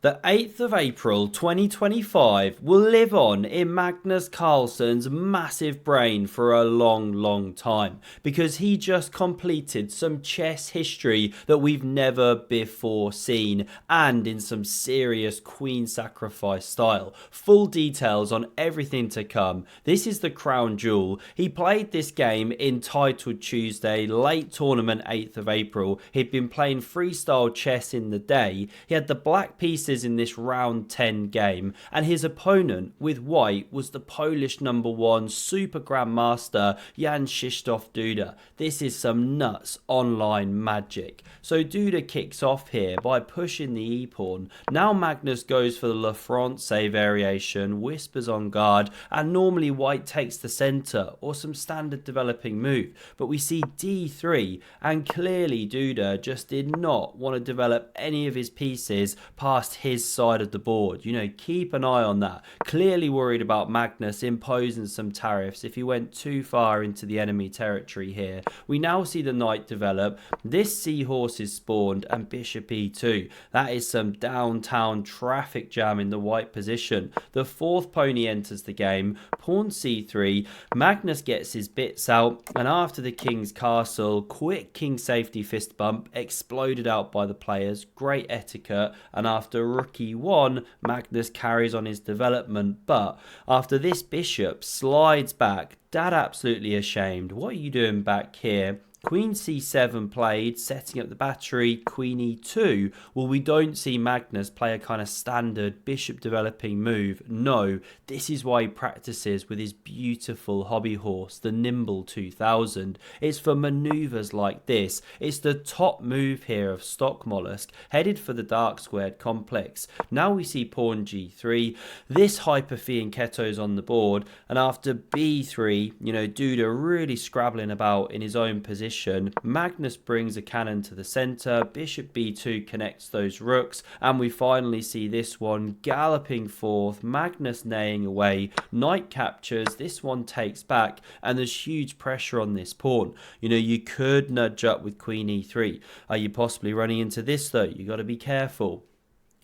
The 8th of April 2025 will live on in Magnus Carlsen's massive brain for a long time because he just completed some chess history that we've never before seen, and in some serious queen sacrifice style. Full details on everything to come. This is the crown jewel. He played this game entitled Tuesday, late tournament 8th of April. He'd been playing freestyle chess in the day. He had the black pieces in this round 10 game, and his opponent with white was the Polish #1 super grandmaster Jan Krzysztof Duda. This is some nuts online magic. So Duda kicks off here by pushing the e-pawn. Now Magnus goes for the La Francais variation, whispers on guard, and normally white takes the center or some standard developing move, but we see d3, and clearly Duda just did not want to develop any of his pieces past his side of the board. You know, keep an eye on that. Clearly worried about Magnus imposing some tariffs if he went too far into the enemy territory here. We now see the knight develop. This seahorse is spawned and bishop e2. That is some downtown traffic jam in the white position. The fourth pony enters the game. Pawn c3. Magnus gets his bits out, and after the king's castle, quick king safety fist bump exploded out by the players. Great etiquette, and after rook e1, Magnus carries on his development, but after this bishop slides back, dad absolutely ashamed. What are you doing back here? Queen c7 played, setting up the battery, queen e2. Well, we don't see Magnus play a kind of standard bishop developing move. No, this is why he practices with his beautiful hobby horse, the Nimble 2000. It's for maneuvers like this. It's the top move here of Stock Mollusk, headed for the dark squared complex. Now we see pawn g3. This hyper fianchetto's on the board, and after b3, you know, Duda really scrabbling about in his own position. Magnus brings a cannon to the center, bishop b2 connects those rooks, and we finally see this one galloping forth, Magnus neighing away, knight captures, this one takes back, and there's huge pressure on this pawn. You know, you could nudge up with queen e3. Are you possibly running into this though? You got to be careful.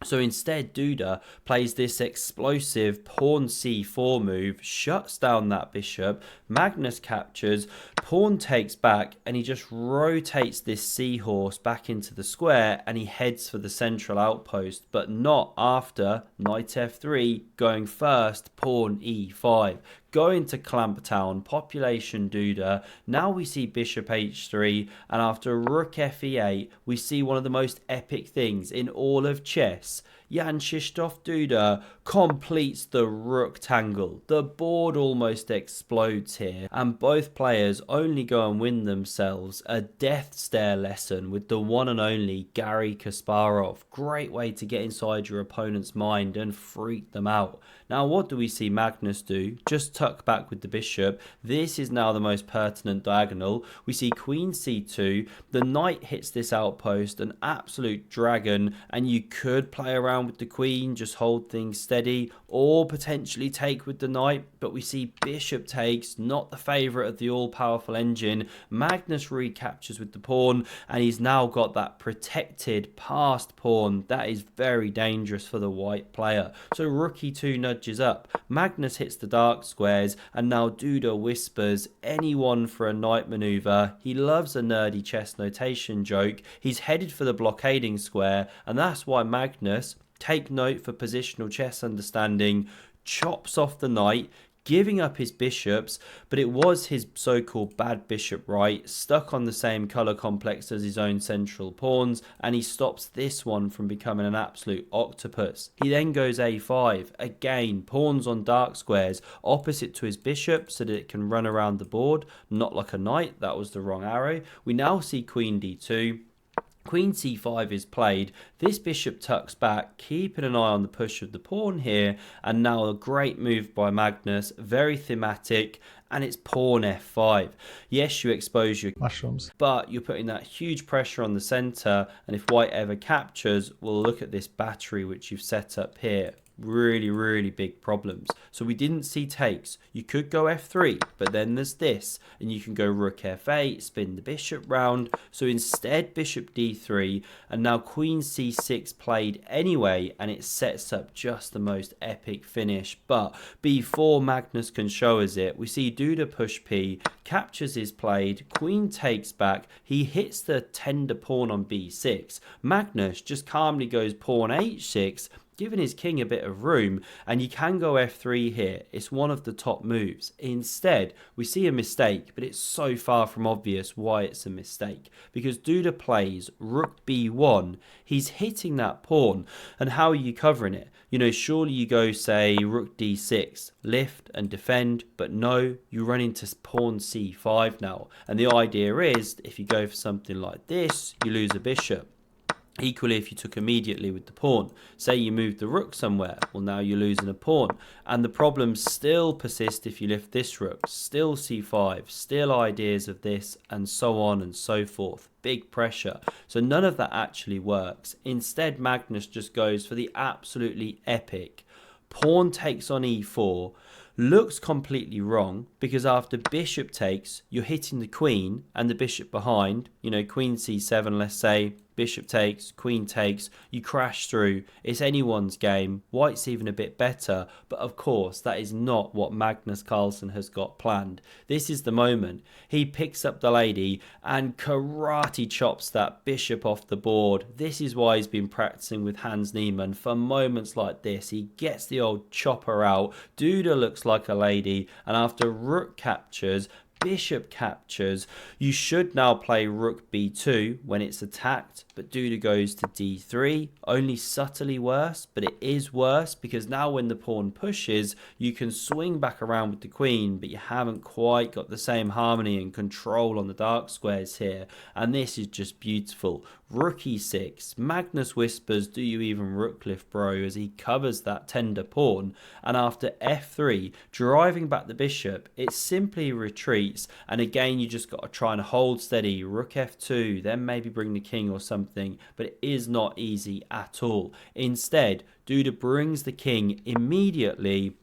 So instead, Duda plays this explosive pawn c4 move, shuts down that bishop, Magnus captures, pawn takes back, and he just rotates this seahorse back into the square, and he heads for the central outpost, but not after knight f3, going first, pawn e5. Going to Clamptown, population Duda. Now we see bishop h3, and after rook fe8, we see one of the most epic things in all of chess. Jan Krzysztof Duda completes the rook tangle. The board almost explodes here, and both players only go and win themselves a death stare lesson with the one and only Garry Kasparov. Great way to get inside your opponent's mind and freak them out. Now what do we see Magnus do? Just tuck back with the bishop. This is now the most pertinent diagonal. We see queen c2. The knight hits this outpost, an absolute dragon, and you could play around with the queen, just hold things steady, or potentially take with the knight, but we see bishop takes, not the favourite of the all-powerful engine. Magnus recaptures with the pawn, and he's now got that protected passed pawn. That is very dangerous for the white player. So rook e2 nudges up. Magnus hits the dark squares, and now Duda whispers anyone for a knight manoeuvre. He loves a nerdy chess notation joke. He's headed for the blockading square, and that's why Magnus, take note for positional chess understanding, chops off the knight, giving up his bishops, but it was his so-called bad bishop right, stuck on the same colour complex as his own central pawns, and he stops this one from becoming an absolute octopus. He then goes a5, again pawns on dark squares, opposite to his bishop so that it can run around the board, not like a knight, that was the wrong arrow. We now see queen d2. Queen c5 is played. This bishop tucks back, keeping an eye on the push of the pawn here, and now a great move by Magnus, very thematic, and it's pawn f5. Yes, you expose your mushrooms, but you're putting that huge pressure on the center, and if white ever captures, we'll look at this battery which you've set up here. really big problems. So we didn't see takes. You could go f3, but then there's this, and you can go rook f8, spin the bishop round. So instead bishop d3, and now queen c6 played anyway, and it sets up just the most epic finish. But before Magnus can show us it, we see Duda push p, captures is played, queen takes back, he hits the tender pawn on b6. Magnus just calmly goes pawn h6, giving his king a bit of room, and you can go f3 here. It's one of the top moves. Instead, we see a mistake, but it's so far from obvious why it's a mistake, because Duda plays rook b1. He's hitting that pawn, and how are you covering it? You know, surely you go, say, rook d6, lift and defend, but no, you run into pawn c5 now. And the idea is, if you go for something like this, you lose a bishop. Equally, if you took immediately with the pawn, say you moved the rook somewhere, well, now you're losing a pawn. And the problems still persist if you lift this rook, still c5, still ideas of this, and so on and so forth. Big pressure. So none of that actually works. Instead, Magnus just goes for the absolutely epic pawn takes on e4. Looks completely wrong, because after bishop takes, you're hitting the queen and the bishop behind. You know, queen c7, let's say, bishop takes, queen takes, you crash through. It's anyone's game. White's even a bit better, but of course that is not what Magnus Carlsen has got planned. This is the moment. He picks up the lady and karate chops that bishop off the board. This is why he's been practicing with Hans Niemann for moments like this. He gets the old chopper out. Duda looks like a lady, and after rook captures, bishop captures, you should now play rook b2 when it's attacked, but Duda goes to d3, only subtly worse, but it is worse because now when the pawn pushes, you can swing back around with the queen, but you haven't quite got the same harmony and control on the dark squares here, and this is just beautiful. Rook e6, Magnus whispers, do you even rook lift, bro, as he covers that tender pawn, and after f3, driving back the bishop, it simply retreats, and again you just got to try and hold steady, rook f2, then maybe bring the king or something, but it is not easy at all. Instead, Duda brings the king immediately,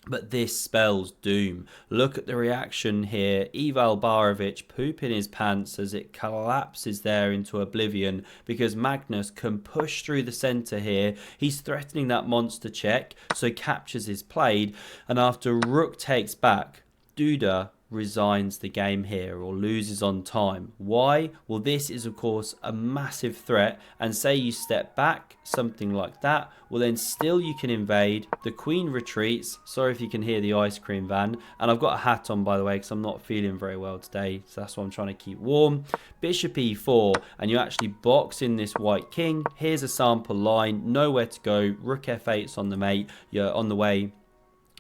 but this spells doom. Look at the reaction here. Ival Barovic pooping his pants as it collapses there into oblivion because Magnus can push through the centre here. He's threatening that monster check, so captures is played, and after rook takes back, Duda resigns the game here or loses on time. Why? Well, this is of course a massive threat, and say you step back, something like that, well then still you can invade. The queen retreats. Sorry if you can hear the ice cream van, and I've got a hat on by the way because I'm not feeling very well today, so that's why I'm trying to keep warm. Bishop e4, and you actually box in this white king. Here's a sample line, nowhere to go, rook f8's on the mate, you're on the way,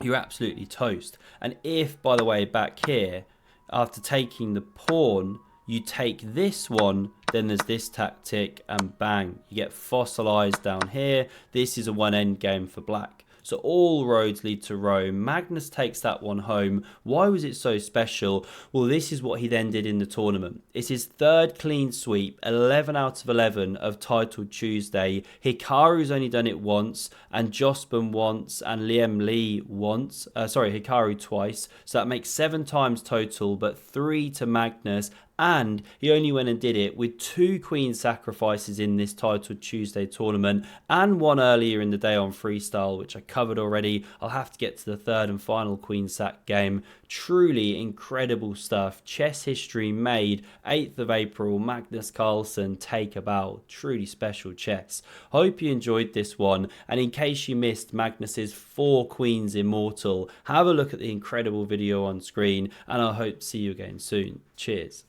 you're absolutely toast. And if, by the way, back here, after taking the pawn, you take this one, then there's this tactic, and bang, you get fossilized down here. This is a one end game for black. So all roads lead to Rome. Magnus takes that one home. Why was it so special? Well, this is what he then did in the tournament. It's his third clean sweep, 11 out of 11 of Title Tuesday. Hikaru's only done it once, and Jospen once, and Liam Lee once. Hikaru twice. So that makes 7 times total, but 3 to Magnus. And he only went and did it with 2 queen sacrifices in this Title Tuesday tournament, and one earlier in the day on freestyle, which I covered already. I'll have to get to the third and final queen sack game. Truly incredible stuff. Chess history made. 8th of April, Magnus Carlsen, take a bow. Truly special chess. Hope you enjoyed this one, and in case you missed Magnus's 4 Queens Immortal, have a look at the incredible video on screen, and I hope to see you again soon. Cheers.